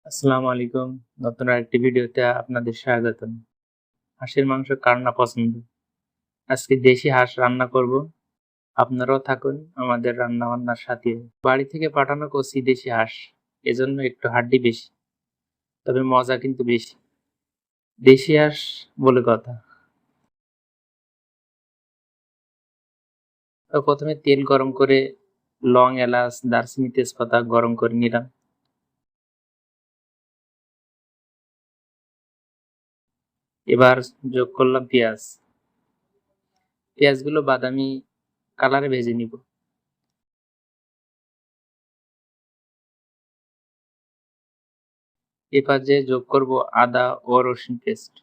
আসসালামু আলাইকুম। নতুন আরেকটি ভিডিওতে আপনাদের স্বাগতম। হাঁসের মাংস কার না পছন্দ? আজকে দেশি হাঁস রান্না করব। আপনারাও থাকুন আমাদের রান্নাবান্নার সাথে। বাড়ি থেকে পাঠানো কচি দেশি হাঁস, এজন্য একটু হাড্ডি বেশি, তবে মজা কিন্তু বেশি। দেশি হাঁস বলে কথা। তো প্রথমে তেল গরম করে লং, এলাচ, দারচিনি, তেজপাতা গরম করে নিলাম। এবার যোগ করলাম পেঁয়াজ। পেঁয়াজগুলো বাদামি কালারে ভেজে নিব। এবার যে যোগ করব আদা ও রসুন পেস্ট।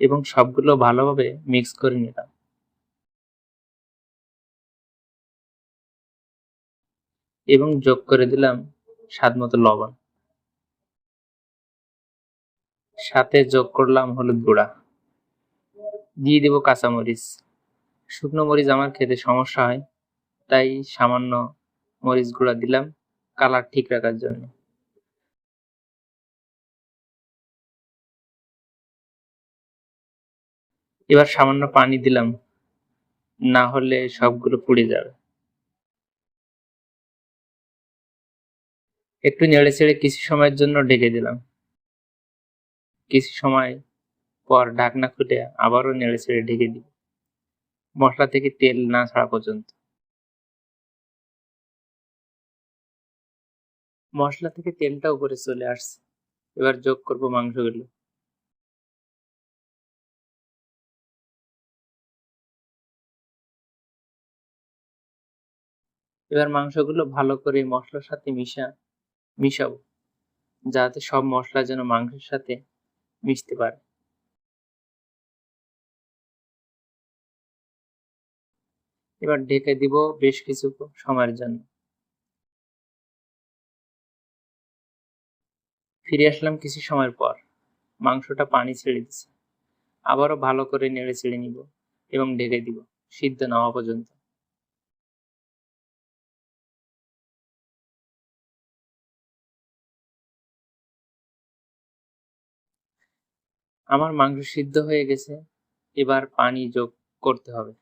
এবং সবগুলো ভালোভাবে মিক্স করে নিলাম। এবং যোগ করে দিলাম স্বাদমতো লবণ। সাথে যোগ করলাম হলুদ গুঁড়া। দিয়ে দেব কাঁচামরিচ। শুকনো মরিচ আমার খেতে সমস্যা হয়, তাই সামান্য মরিচ গুঁড়া দিলাম কালার ঠিক রাখার জন্য। এবার সামান্য পানি দিলাম, না হলে সবগুলো পুড়ে যাবে। একটু নেড়েচেড়ে কিছু সময়ের জন্য ঢেকে দিলাম। কিছু সময় পর ঢাকনা খুলে আবারও নেড়েচেড়ে ঢেকে দিই, মশলা থেকে তেল না ছাড়া পর্যন্ত। মশলা থেকে তেলটা উপরে চলে আসছে। এবার যোগ করব মাংসগুলো। এবার মাংসগুলো ভালো করে মশলার সাথে মিশাবো, যাতে সব মশলা যেন মাংসের সাথে মিশতে পারে। এবার ঢেকে দিব বেশ কিছু সময়ের জন্য। ফিরে আসলাম কিছু সময়ের পর। মাংসটা পানি ছেড়ে দিচ্ছে। আবারও ভালো করে নেড়ে চেড়ে নিব এবং ঢেকে দিব সিদ্ধ না হওয়া পর্যন্ত। আমার মাংস সিদ্ধ হয়ে গেছে। এবার পানি যোগ করতে হবে।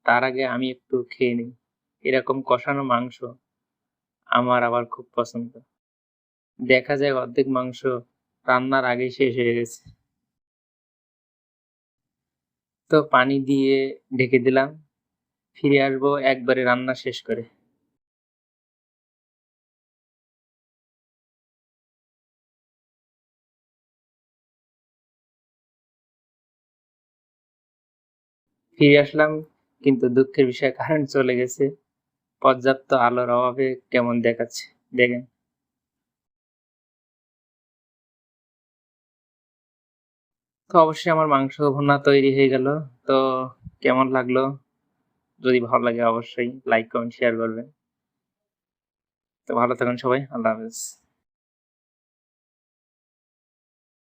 তার আগে আমি একটু খেয়ে নিই। এরকম কষানো মাংস আমার আবার খুব পছন্দ। দেখা যায় অর্ধেক মাংস রান্নার আগেই শেষ হয়ে গেছে। তো পানি দিয়ে ঢেকে দিলাম। ফিরে আসবো একবারে রান্না শেষ করে। ফিরে আসলাম, কিন্তু দুঃখের বিষয় কারেন্ট চলে গেছে। পর্যাপ্ত আলোর অভাবে কেমন দেখাচ্ছে দেখেন। তো অবশ্যই আমার মাংস ভুনা তৈরি হয়ে গেল। তো কেমন লাগলো? যদি ভালো লাগে অবশ্যই লাইক, কমেন্ট, শেয়ার করবেন। তো ভালো থাকুন সবাই। আল্লাহ হাফেজ।